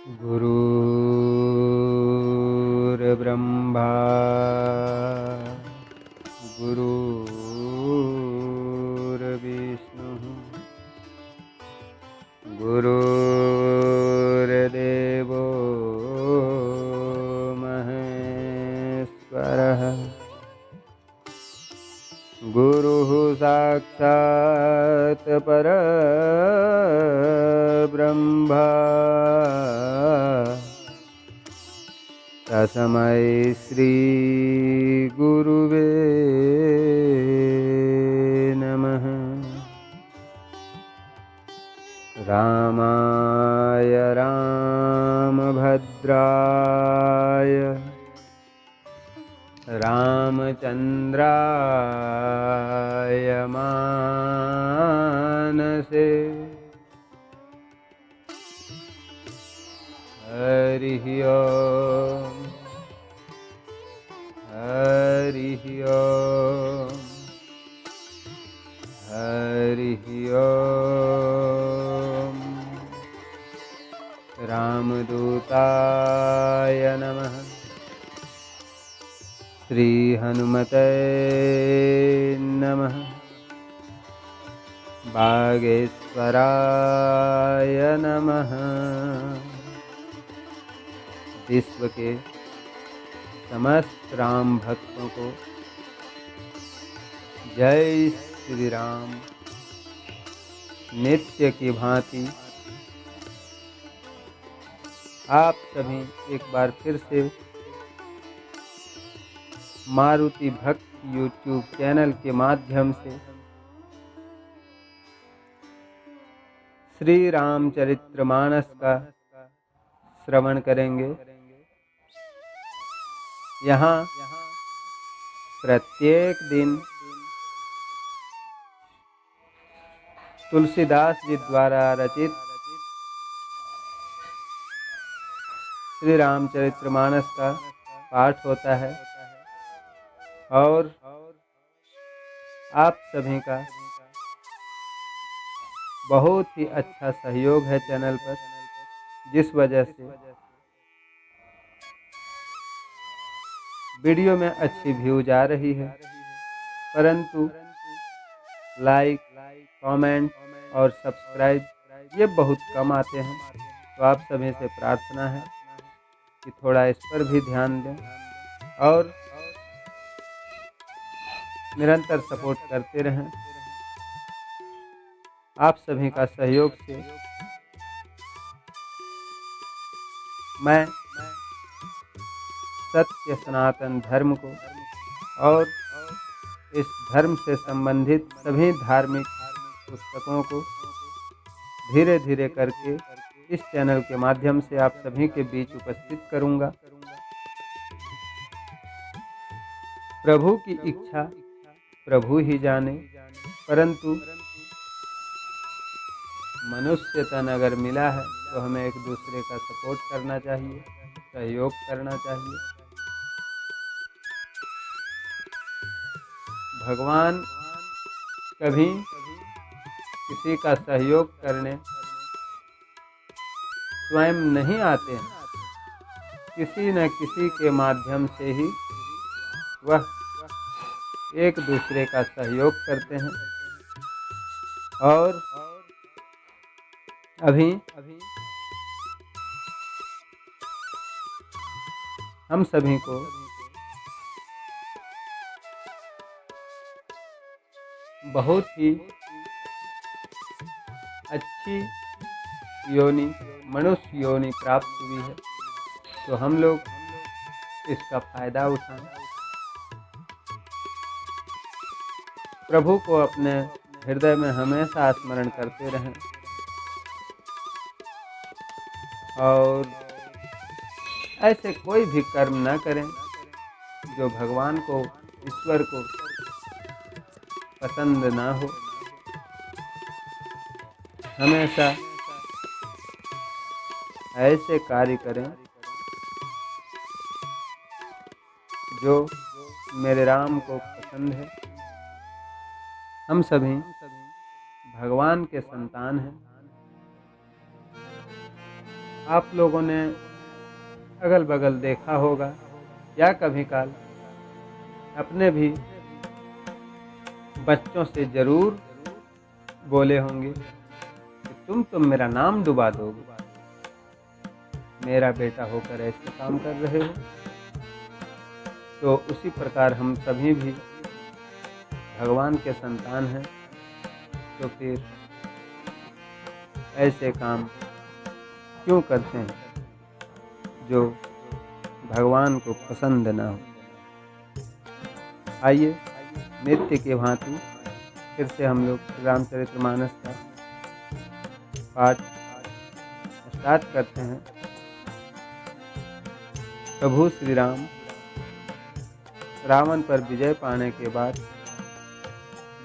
गुरुर्ब्रह्मा गुरुर्विष्णुः गुरुर्देवो महेश्वरः गुरुः साक्षात् परब्रह्म तस्मै श्री गुरुवे नमः। रामाय रामभद्राय रामचन्द्राय मानसे हरिः ओम् हरिः ओम् हरिः ओम्। रामदूताय नमः। श्री हनुमते नमः। बागेश्वराय नमः। विश्व के समस्त राम भक्तों को जय श्री राम। नित्य की भांति आप सभी एक बार फिर से मारुति भक्त यूट्यूब चैनल के माध्यम से श्री रामचरितमानस का श्रवण करेंगे। यहाँ प्रत्येक दिन तुलसीदास जी द्वारा रचित श्री रामचरितमानस का पाठ होता है और आप सभी का बहुत ही अच्छा सहयोग है चैनल पर, जिस वजह से वीडियो में अच्छी व्यूज आ रही है, परंतु लाइक, कमेंट और सब्सक्राइब ये बहुत कम आते हैं। तो आप सभी से प्रार्थना है कि थोड़ा इस पर भी ध्यान दें और निरंतर सपोर्ट करते रहें। आप सभी का सहयोग से मैं सत्य सनातन धर्म को और इस धर्म से संबंधित सभी धार्मिक पुस्तकों को धीरे धीरे करके इस चैनल के माध्यम से आप सभी के बीच उपस्थित करूंगा। प्रभु की इच्छा प्रभु ही जाने, परंतु मनुष्य तन अगर मिला है तो हमें एक दूसरे का सपोर्ट करना चाहिए, सहयोग करना चाहिए। भगवान कभी किसी का सहयोग करने स्वयं नहीं आते हैं, किसी न किसी के माध्यम से ही वह एक दूसरे का सहयोग करते हैं। और अभी हम सभी को बहुत ही अच्छी योनि, मनुष्य योनि प्राप्त हुई है, तो हम लोग इसका फायदा उठाएं। प्रभु को अपने हृदय में हमेशा स्मरण करते रहें और ऐसे कोई भी कर्म न करें जो भगवान को, ईश्वर को पसंद ना हो। हमेशा ऐसे कार्य करें जो मेरे राम को पसंद है। हम सभी भगवान के संतान हैं। आप लोगों ने अगल बगल देखा होगा या कभी काल अपने भी बच्चों से जरूर बोले होंगे कि तुम मेरा नाम डुबा दोगे, मेरा बेटा होकर ऐसे काम कर रहे हो। तो उसी प्रकार हम सभी भी भगवान के संतान हैं, तो फिर ऐसे काम क्यों करते हैं जो भगवान को पसंद ना हो। आइए नित्य की भांति फिर से हम लोग रामचरितमानस का पाठ स्टार्ट करते हैं। प्रभु श्री राम रावण पर विजय पाने के बाद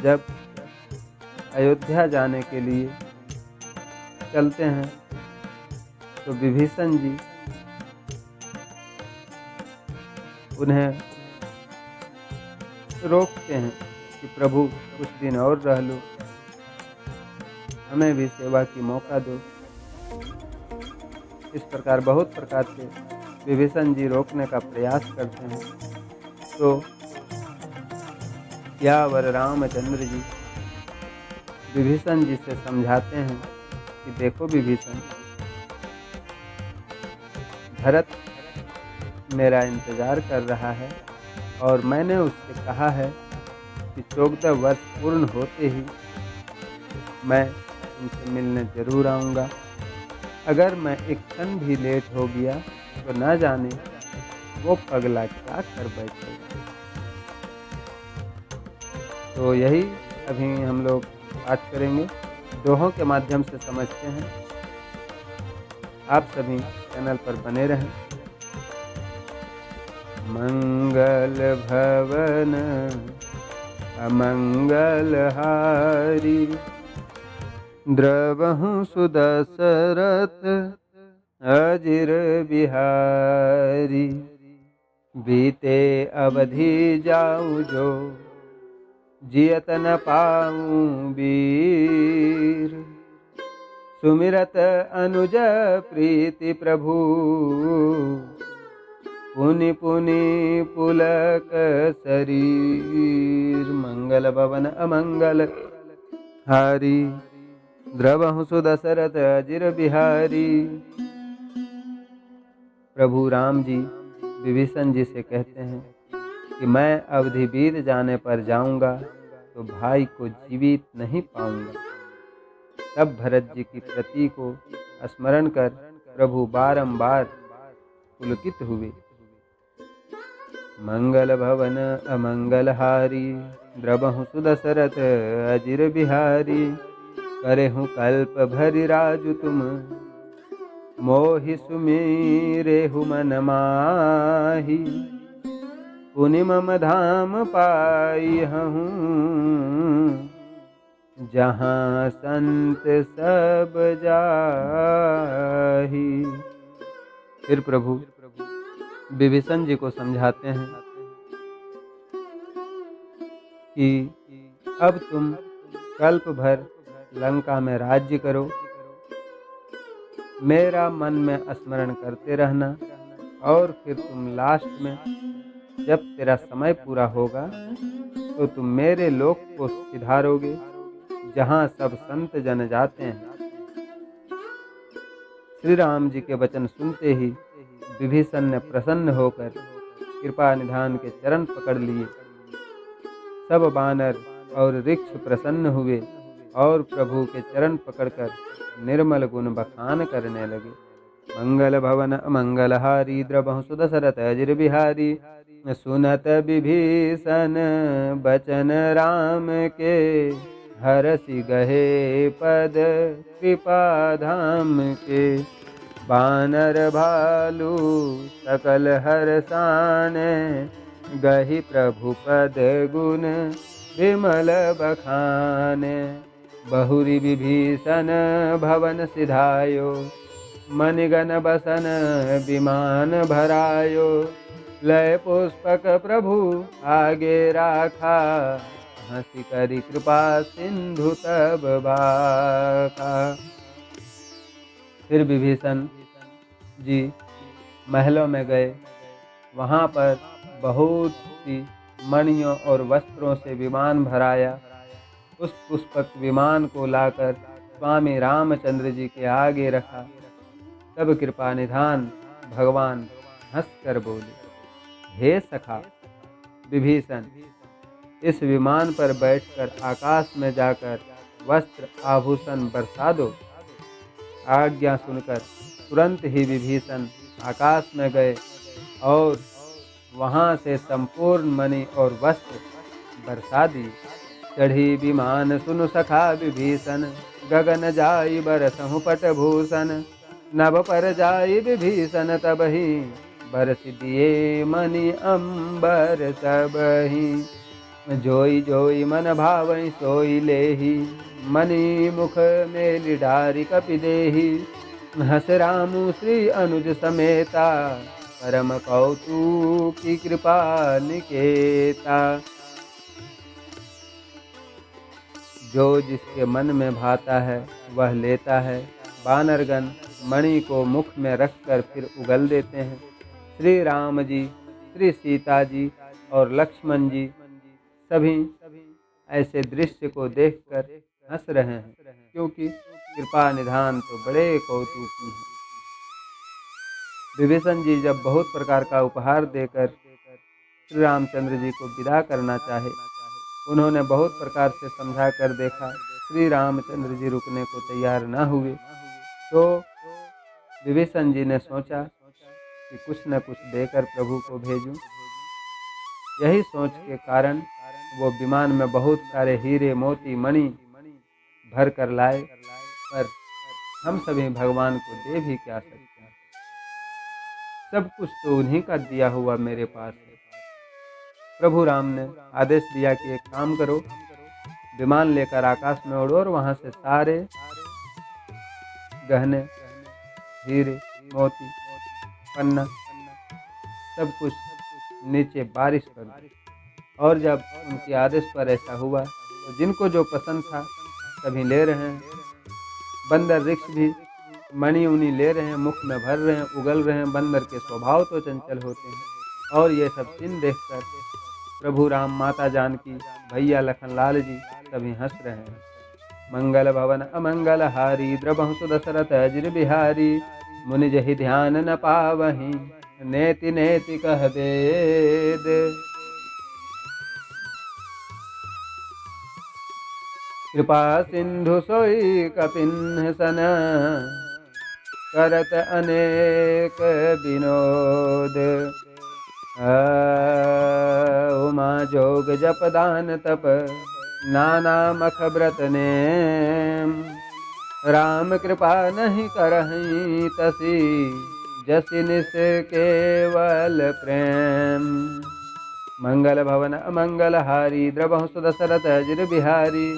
जब अयोध्या जाने के लिए चलते हैं तो विभीषण जी उन्हें रोकते हैं कि प्रभु कुछ दिन और रह लो, हमें भी सेवा की मौका दो। इस प्रकार बहुत प्रकार से विभीषण जी रोकने का प्रयास करते हैं। तो यावर रामचंद्र जी विभीषण जी से समझाते हैं कि देखो विभीषण, भरत मेरा इंतजार कर रहा है और मैंने उससे कहा है कि 14 वर्ष पूर्ण होते ही मैं उनसे मिलने जरूर आऊँगा। अगर मैं एक क्षण भी लेट हो गया तो ना जाने वो पगला क्या कर बैठेगा। तो यही अभी हम लोग बात करेंगे, दोहों के माध्यम से समझते हैं। आप सभी चैनल पर बने रहें। मंगल भवन अमंगल हारी, द्रवहु सुदशरथ अजिर बिहारी। बीते अवधि जाऊं जो जियत न पाऊं वीर। सुमिरत अनुज प्रीति प्रभु, पुनि पुनि पुलक शरीर। मंगल भवन अमंगल हारी, द्रवहु सुदशरथ अजिर बिहारी। प्रभु राम जी विभीषण जी से कहते हैं कि मैं अवधि बीत जाने पर जाऊंगा तो भाई को जीवित नहीं पाऊंगा। तब भरत जी की प्रति को स्मरण कर प्रभु बारंबार पुलकित हुए। मंगल भवन अमंगल हारी, द्रवहु सुदशरथ अजिर बिहारी। करेहु कल्प भरि राजु तुम, मोहि सुमीरेहु मन माही। पुनि मम धाम पाई हूँ, जहाँ संत सब जाही। फिर प्रभु विभीषण जी को समझाते हैं कि अब तुम कल्प भर लंका में राज्य करो, मेरा मन में स्मरण करते रहना, और फिर तुम लास्ट में जब तेरा समय पूरा होगा तो तुम मेरे लोक को सिधारोगे, जहाँ सब संत जन जाते हैं। श्री राम जी के वचन सुनते ही विभीषण ने प्रसन्न होकर कृपा निधान के चरण पकड़ लिए। सब बानर और वृक्ष प्रसन्न हुए और प्रभु के चरण पकड़कर निर्मल गुण बखान करने लगे। मंगल भवन मंगल हारी, द्रवहु सुदशरथ अजिर बिहारी। सुनत विभीषण बचन राम के, हरसि गहे पद कृपा धाम के। बानर भालू सकल हरसाने, गहि प्रभु पद गुण विमल बखाने। बहुरी विभीषण भवन सिधायो, मणिगण बसन विमान भरायो। लय पुष्पक प्रभु आगे राखा, हंसी करी कृपा सिंधु तब बाका। फिर विभीषण जी महलों में गए। वहाँ पर बहुत सी मणियों और वस्त्रों से विमान भराया। उस पुष्पक विमान को लाकर स्वामी रामचंद्र जी के आगे रखा। तब कृपा निधान भगवान हंसकर बोले, हे सखा विभीषण, इस विमान पर बैठकर आकाश में जाकर वस्त्र आभूषण बरसा दो। आज्ञा सुनकर तुरंत ही विभीषण आकाश में गए और वहां से संपूर्ण मणि और वस्त्र बरसा दिए। चढ़ी विमान सुनु सखा विभीषण, गगन जाई बरसहु पटभूषण। नभ पर जाई विभीषण तबहि, बरस दिए मणि अंबर सबहि। जोई जोई मन भावई सोई लेहि, मणि मुख मेलि डारि कपि देहि। हस रामु श्री अनुज समेता, परम कौतुकी कृपा निकेता। जो जिसके मन में भाता है वह लेता है। वानरगण मणि को मुख में रखकर फिर उगल देते हैं। श्री राम जी, श्री सीता जी और लक्ष्मण जी सभी ऐसे दृश्य को देखकर हंस रहे हैं, क्योंकि कृपा निधान तो बड़े कौतुकी हैं। विभीषण जी जब बहुत प्रकार का उपहार देकर श्री रामचंद्र जी को विदा करना चाहे, उन्होंने बहुत प्रकार से समझा कर देखा, श्री रामचंद्र जी रुकने को तैयार न हुए। तो विभीषण जी ने सोचा कि कुछ न कुछ देकर प्रभु को भेजूं। यही सोच के कारण वो विमान में बहुत सारे हीरे मोती मणि भर कर लाए, पर हम सभी भगवान को दे भी क्या सकते हैं। सब कुछ तो उन्हीं का दिया हुआ मेरे पास है। प्रभु राम ने आदेश दिया कि एक काम करो, विमान लेकर आकाश में उड़ो और वहां से सारे गहने, हीरे, मोती, पन्ना सब कुछ नीचे बारिश कर दो। और जब उनके आदेश पर ऐसा हुआ तो जिनको जो पसंद था सभी ले रहे हैं। बंदर वृक्ष भी मणि उनी ले रहे हैं, मुख में भर रहे हैं, उगल रहे हैं। बंदर के स्वभाव तो चंचल होते हैं। और ये सब सीन देखकर प्रभु राम, माता जानकी, भैया लखनलाल जी सभी हंस रहे हैं। मंगल भवन अमंगल हारी, द्रवहु सुदशरथ अजिर बिहारी। मुनि जहि ध्यान न पावहीं, नेति नेति कह वेद। कृपा सिंधु सोई कपिन्ह सन, करत अनेक विनोद। उमा जोग जप दान तप, नाना मख व्रत नेम। राम कृपा नहीं करहीं तसी, जसि निस केवल प्रेम। मंगल भवन अमंगल हारी, द्रवहु सुदशरथ अजिर बिहारी।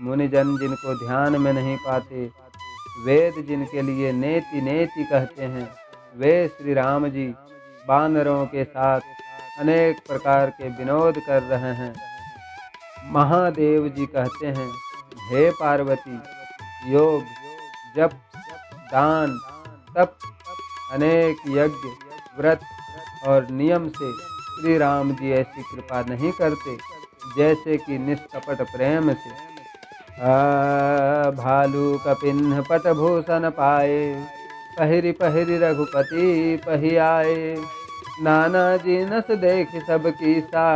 मुनि जन जिनको ध्यान में नहीं पाते, वेद जिनके लिए नेति नेति कहते हैं, वे श्री राम जी वानरों के साथ अनेक प्रकार के विनोद कर रहे हैं। महादेव जी कहते हैं, हे पार्वती, योग, जप, दान, तप, अनेक यज्ञ, व्रत और नियम से श्री राम जी ऐसी कृपा नहीं करते जैसे कि निष्कपट प्रेम से। भालू कपिन्ह पटभूषण पाए, पहिरि पहिरि रघुपति पहियाए। नाना जिनस देख सब कीसा,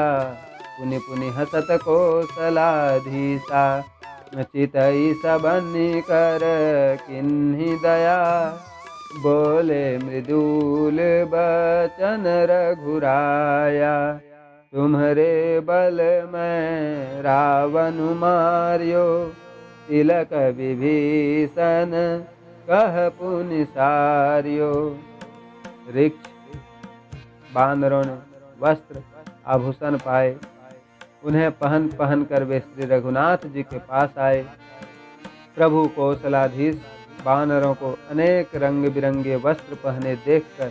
पुनि पुनि हसत कौशलाधीसा। चितई सबनि कर किन्हि दया, बोले मृदुल बचन रघुराया। तुम्हारे बल में रावण मार्यो, तिलक विभीषण कह पुनि सार्यो। वृक्ष बानरों ने वस्त्र आभूषण पाए, उन्हें पहन पहन कर वे श्री रघुनाथ जी के पास आए। प्रभु कौशलाधीश बानरों को अनेक रंग बिरंगे वस्त्र पहने देखकर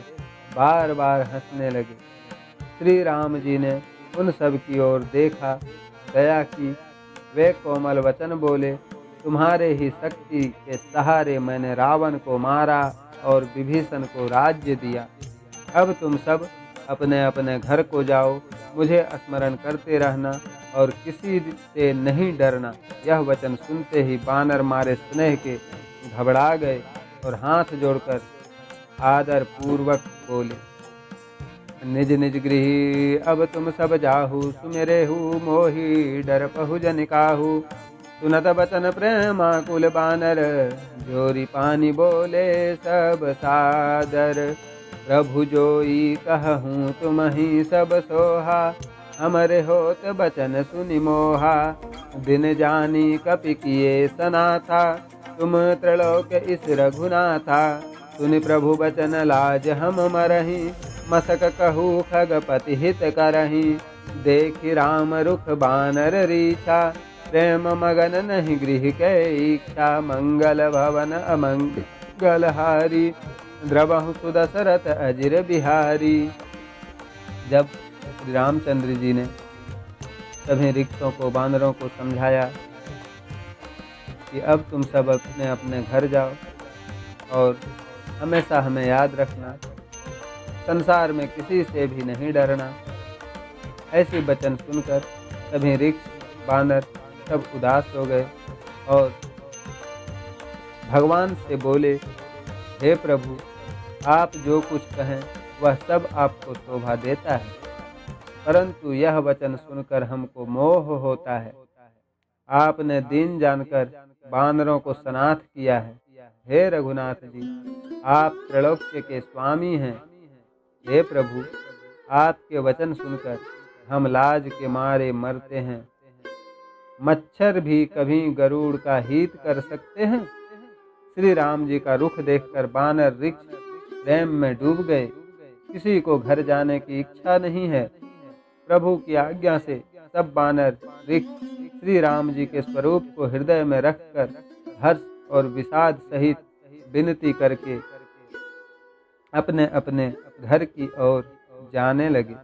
बार बार हंसने लगे। श्री राम जी ने उन सब की ओर देखा, दया की, वे कोमल वचन बोले, तुम्हारे ही शक्ति के सहारे मैंने रावण को मारा और विभीषण को राज्य दिया। अब तुम सब अपने अपने घर को जाओ, मुझे स्मरण करते रहना और किसी से नहीं डरना। यह वचन सुनते ही बानर मारे स्नेह के घबरा गए और हाथ जोड़कर आदर पूर्वक बोले, निज निज गृह अब तुम सब जाहु, सुमेरेहु मोहि डर पहु जन काहू। सुनत बचन प्रेमाकुल बानर, जोरी पानी बोले सब सादर। प्रभु जोई कहूँ तुम ही सब सोहा, हमरे होत बचन सुनि मोहा। दिन जानी कपि किए सनाथा, तुम त्रिलोक इस रघुनाथा। सुनि प्रभु बचन लाज हम मरहि, मसक कहू खगपति हित करहि। देखि राम रुख बानर रीछा, प्रेम मगन नहीं गृह के इच्छा। मंगल भवन अमंगल हारी, द्रवहु सुदशरथ अजिर बिहारी। जब श्री रामचंद्र जी ने सभी रिक्तों को, बानरों को समझाया कि अब तुम सब अपने अपने घर जाओ और हमेशा हमें याद रखना, संसार में किसी से भी नहीं डरना, ऐसी वचन सुनकर सभी रिक्त बानर सब उदास हो गए और भगवान से बोले, हे प्रभु, आप जो कुछ कहें वह सब आपको शोभा देता है, परंतु यह वचन सुनकर हमको मोह होता है। आपने दीन जानकर बानरों को सनाथ किया है। हे रघुनाथ जी, आप त्रैलोक्य के स्वामी हैं। हे प्रभु, आपके वचन सुनकर हम लाज के मारे मरते हैं। मच्छर भी कभी गरुड़ का हित कर सकते हैं। श्री राम जी का रुख देखकर बानर रिक्त प्रेम में डूब गए। किसी को घर जाने की इच्छा नहीं है। प्रभु की आज्ञा से सब बानर रिक्त श्री राम जी के स्वरूप को हृदय में रखकर हर्ष और विषाद सहित विनती करके अपने अपने घर की ओर जाने लगे।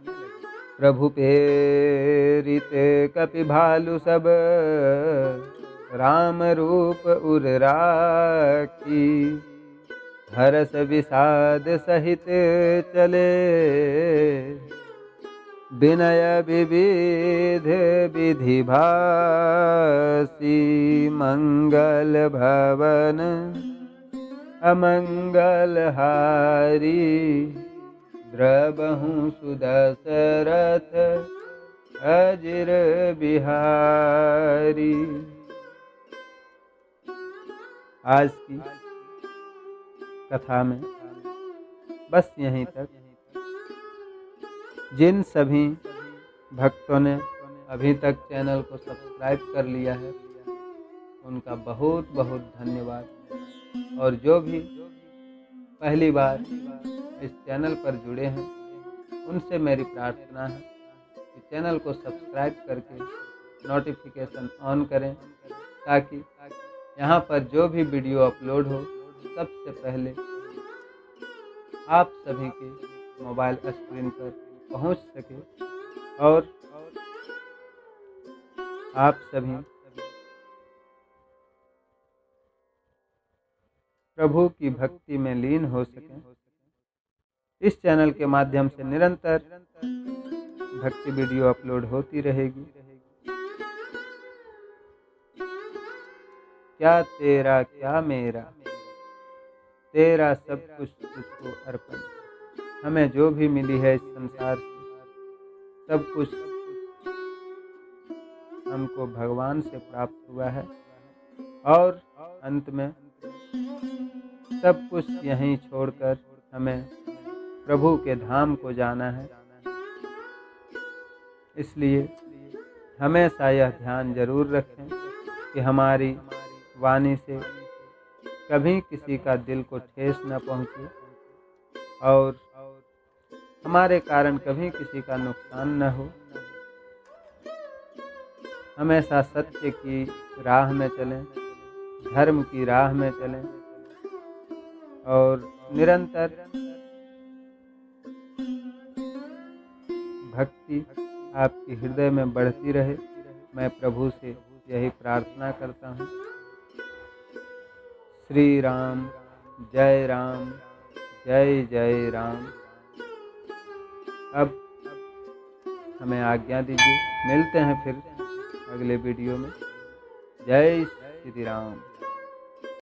प्रभु प्रेरित कपि भालु सब, राम रूप उर राखी। हर्ष विषाद सहित चले, विनय विविध विधि भासी। मंगल भवन अमंगल हारी, द्रवहु सुदशरथ अजिर बिहारी। आज की कथा में बस यहीं तक। जिन सभी भक्तों ने अभी तक चैनल को सब्सक्राइब कर लिया है, उनका बहुत बहुत धन्यवाद। और जो भी पहली बार इस चैनल पर जुड़े हैं, उनसे मेरी प्रार्थना है कि चैनल को सब्सक्राइब करके नोटिफिकेशन ऑन करें, ताकि यहाँ पर जो भी वीडियो अपलोड हो सबसे पहले आप सभी के मोबाइल स्क्रीन पर पहुँच सके और आप सभी प्रभु की भक्ति में लीन हो सकें। इस चैनल के माध्यम से निरंतर भक्ति वीडियो अपलोड होती रहेगी। क्या तेरा क्या मेरा, तेरा सब कुछ तुझको अर्पण। हमें जो भी मिली है इस संसार से, सब कुछ हमको भगवान से प्राप्त हुआ है और अंत में सब कुछ यहीं छोड़कर हमें प्रभु के धाम को जाना है। इसलिए हमेशा यह ध्यान जरूर रखें कि हमारी वाणी से कभी किसी का दिल को ठेस न पहुँचे और हमारे कारण कभी किसी का नुकसान न हो। हमेशा सत्य की राह में चलें, धर्म की राह में चलें और निरंतर भक्ति आपके हृदय में बढ़ती रहे। मैं प्रभु से यही प्रार्थना करता हूँ। श्री राम, जय राम, जय जय राम। अब हमें आज्ञा दीजिए, मिलते हैं फिर अगले वीडियो में। जय श्री राम।